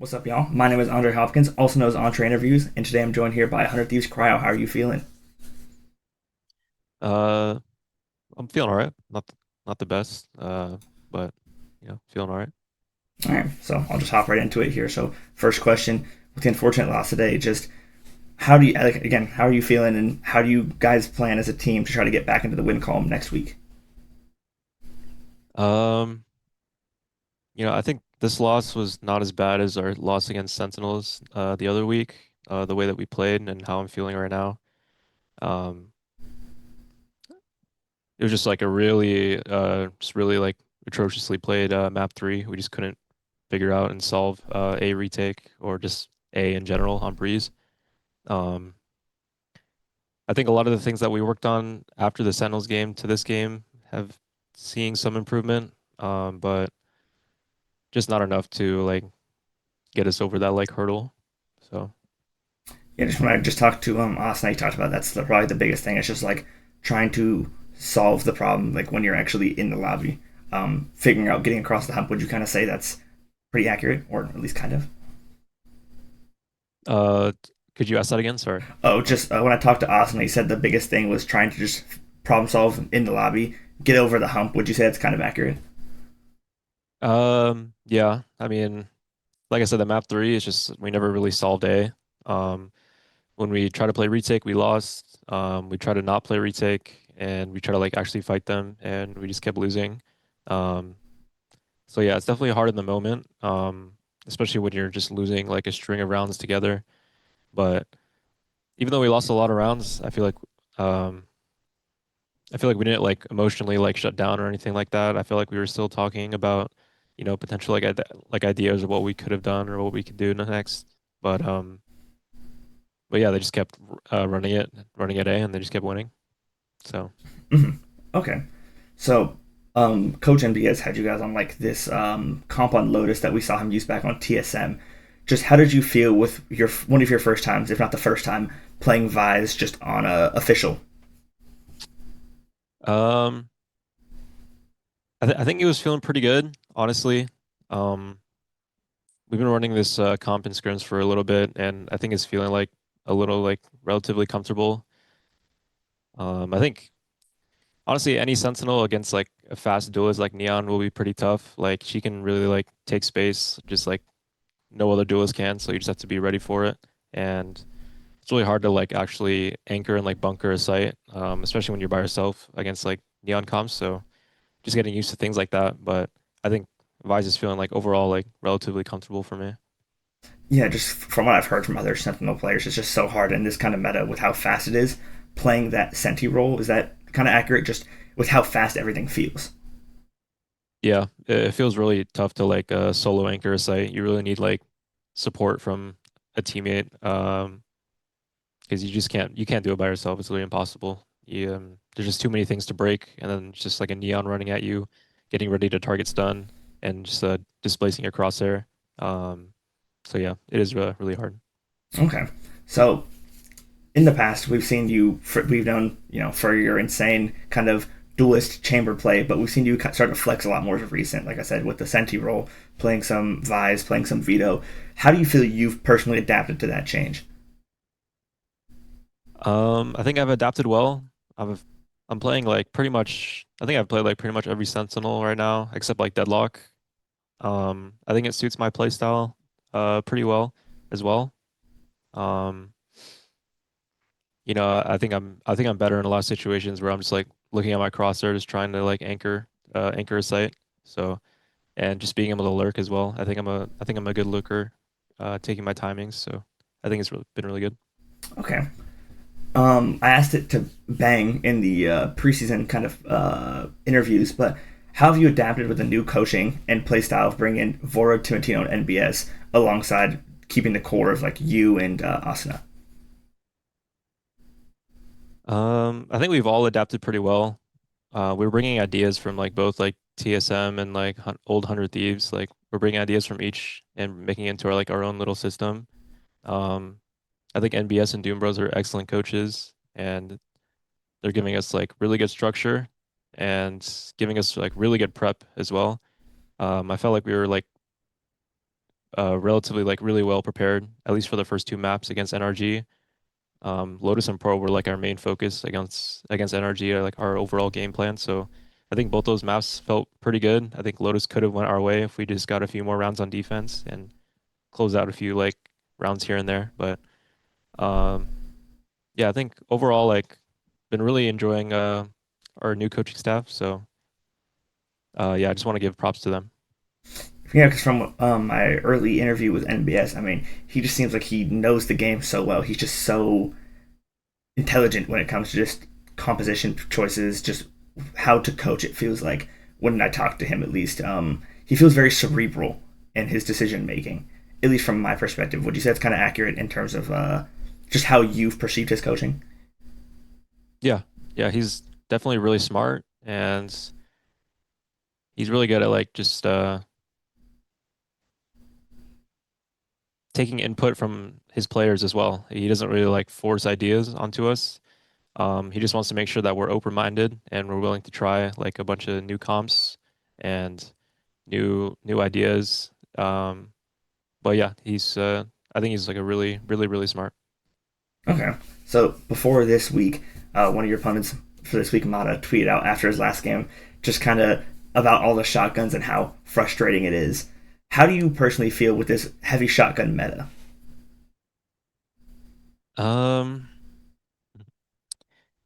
What's up, y'all? My name is Andre Hopkins, also known as Entre Interviews, and today I'm joined here by 100 Thieves Cryo. How are you feeling? Uh, I'm feeling all right. Not the best, but feeling all right. All right, so I'll just hop right into it here. So, first question: with the unfortunate loss today, just how do you like again? How are you feeling, and how do you guys plan as a team to try to get back into the win column next week? Um, I think this loss was not as bad as our loss against Sentinels the other week. The way that we played and how I'm feeling right now. Um, it was just like a just really like atrociously played map three. We just couldn't figure out and solve a retake or just a in general on Breeze. Um, I think a lot of the things that we worked on after the Sentinels game to this game have seeing some improvement, but just not enough to like get us over that like hurdle. So Yeah, just when I just talked to Austin, he talked about probably the biggest thing. It's just like trying to solve the problem, like when you're actually in the lobby, figuring out getting across the hump. Would you kind of say that's pretty accurate, or at least kind of? uh could you ask that again? Sorry. Oh, just when I talked to Austin, he said the biggest thing was trying to just problem solve in the lobby, get over the hump. Would you say that's kind of accurate? Yeah, I mean, like I said, the map three is just we never really solved A. Um when we try to play retake, we lost. We try to not play retake and we try to like actually fight them and we just kept losing. Um so yeah, it's definitely hard in the moment. Especially when you're just losing like a string of rounds together. But even though we lost a lot of rounds, um I feel like we didn't like emotionally like shut down or anything like that. I feel like we were still talking about, potential like ideas of what we could have done or what we could do next. But um but yeah, they just kept running at A and they just kept winning. So Mm-hmm. Okay, so Coach Nbs had you guys on like this comp on Lotus that we saw him use back on TSM. Just how did you feel with your one of your first times, if not the first time, playing Vyse just on a official? um I think he was feeling pretty good, honestly. Um we've been running this comp and scrims for a little bit and I think it's feeling like a little like relatively comfortable. I think honestly, any Sentinel against like a fast duelist like Neon will be pretty tough. Like she can really like take space, just like no other duelist can. So you just have to be ready for it. And it's really hard to like actually anchor and like bunker a site, especially when you're by yourself against like Neon comps. So just getting used to things like that. But I think Vyse is feeling like overall like relatively comfortable for me. Yeah, just from what I've heard from other Sentinel players, it's just so hard in this kind of meta with how fast it is playing that Senti role. Is that kind of accurate? Just with how fast everything feels. Yeah, it feels really tough to like solo anchor a site. You really need like support from a teammate. Because you can't do it by yourself. It's really impossible. There's just too many things to break, and then it's just like a neon running at you, getting ready to target stun, and just displacing your crosshair. Um, so yeah, it is really hard. Okay, so in the past we've known for your insane kind of duelist chamber play, but we've seen you start to flex a lot more as of recent. Like I said, with the Senti role, playing some Vyse, playing some Veto. How do you feel you've personally adapted to that change? I think I've adapted well. I've I'm playing like pretty much. I think I've played like pretty much every Sentinel right now, except like Deadlock. I think it suits my playstyle pretty well as well. Um, I think I'm better in a lot of situations where I'm just like looking at my crosshair, just trying to like anchor a site. So and just being able to lurk as well. I think I'm a good lurker, taking my timings. So I think it's been really good. Okay, I asked it to bang in the preseason kind of interviews, but how have you adapted with the new coaching and play style of bringing Vora, Timotino, and NBS alongside keeping the core of like you and Asuna? I think we've all adapted pretty well. We're bringing ideas from like both like TSM and like old Hundred Thieves. Like we're bringing ideas from each and making it into our own little system. Um, I think NBS and Doom Bros are excellent coaches, and they're giving us like really good structure and giving us like really good prep as well. I felt like we were like relatively like really well prepared, at least for the first two maps against NRG. Lotus and Pro were like our main focus against NRG, like our overall game plan. So I think both those maps felt pretty good. I think Lotus could have went our way if we just got a few more rounds on defense and closed out a few like rounds here and there. But um, yeah, I think overall like been really enjoying our new coaching staff. So yeah, I just want to give props to them. Yeah, because from my early interview with NBS, I mean, he just seems like he knows the game so well. He's just so intelligent when it comes to just composition choices, just how to coach. It feels like when I talk to him, at least, he feels very cerebral in his decision making. At least from my perspective, would you say it's kind of accurate in terms of just how you've perceived his coaching? Yeah, yeah, he's definitely really smart and he's really good at like just taking input from his players as well. He doesn't really like force ideas onto us. He just wants to make sure that we're open-minded and we're willing to try like a bunch of new comps and new ideas. But yeah, he's I think he's like a really smart. Okay. So before this week, one of your opponents for this week, Mada, tweeted out after his last game, just kind of about all the shotguns and how frustrating it is. How do you personally feel with this heavy shotgun meta? Um,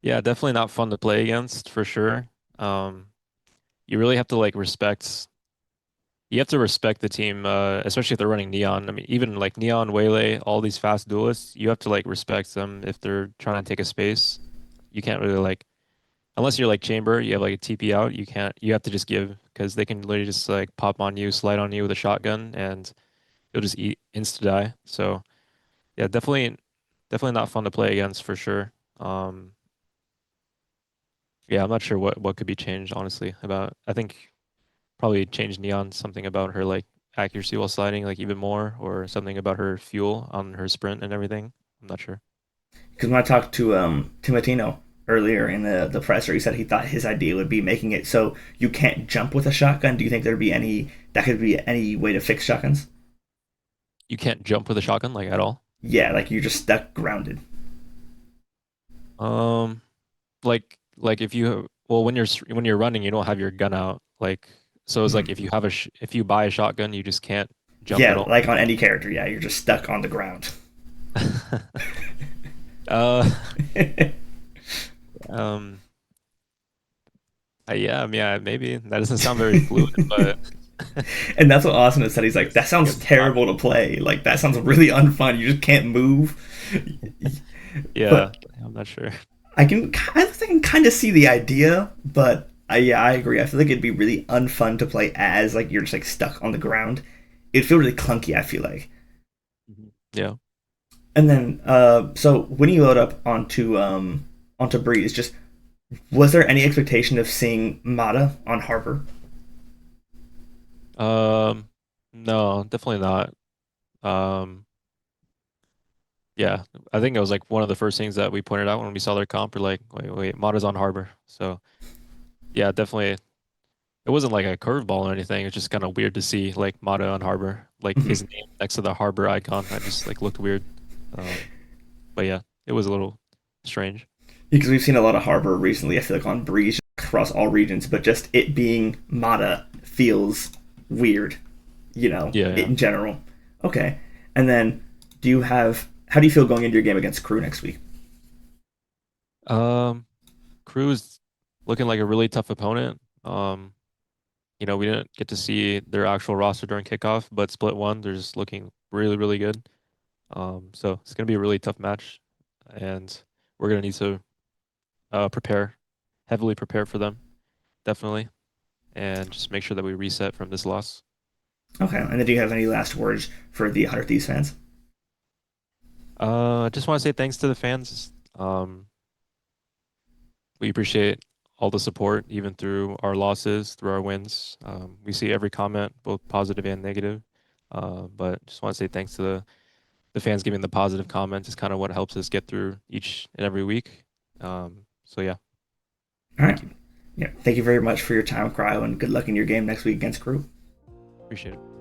yeah, definitely not fun to play against for sure. Um, you really have to like respect. You have to respect the team, especially if they're running Neon. I mean, even like Neon, Waylay, all these fast duelists, you have to like respect them if they're trying to take a space. You can't really like, unless you're like Chamber, you have like a TP out, you can't, you have to just give because they can literally just like pop on you, slide on you with a shotgun, and you'll just eat insta die. So yeah, definitely not fun to play against for sure. Yeah, I'm not sure what could be changed honestly about. I think probably change Neon something about her like accuracy while sliding like even more, or something about her fuel on her sprint and everything. I'm not sure. Because when I talked to Timotino earlier in the presser, he said he thought his idea would be making it so you can't jump with a shotgun. Do you think there'd be any that could be any way to fix shotguns? You can't jump with a shotgun like at all. Yeah, like you're just stuck grounded. Um, like if you well when you're running, you don't have your gun out. Like so it's like Mhm. if you have if you buy a shotgun, you just can't jump at Yeah, all. like on any character. Yeah, you're just stuck on the ground. Uh, um, yeah, I mean, yeah, maybe that doesn't sound very fluid, but And that's what Austin has said. He's like, that I sounds guess it's not. terrible to play. Like that sounds really unfun. You just can't move. Yeah, But I'm not sure. I can kind of see the idea, but yeah, I agree. I feel like it'd be really unfun to play as like you're just like stuck on the ground. It'd feel really clunky. I feel like. Mhm. Yeah. And then, so when you load up onto Breeze, just was there any expectation of seeing Mada on Harbor? Um, no, definitely not. Um, yeah, I think it was like one of the first things that we pointed out when we saw their comp. We're like, wait, Mada's on Harbor. So yeah, definitely. It wasn't like a curveball or anything. It's just kind of weird to see like Mada on Harbor, like his Mhm. name next to the Harbor icon. That just like looked weird. But yeah, it was a little strange. Because we've seen a lot of Harbor recently. I feel like on Breeze across all regions, but just it being Mada feels weird. Yeah, yeah. In general. Okay, and then do you have? How do you feel going into your game against Crew next week? Um, Crew's looking like a really tough opponent. We didn't get to see their actual roster during kickoff, but split one, they're just looking really good. So it's gonna be a really tough match, and we're gonna need to prepare, heavily prepare for them, definitely, and just make sure that we reset from this loss. Okay, and then do you have any last words for the 100 Thieves fans? I just want to say thanks to the fans. We appreciate all the support, even through our losses, through our wins. We see every comment, both positive and negative. But just want to say thanks to the fans giving the positive comments is kind of what helps us get through each and every week. So yeah, All right. thank you. Yeah. Thank you very much for your time, Cryo, and good luck in your game next week against Crew. Appreciate it.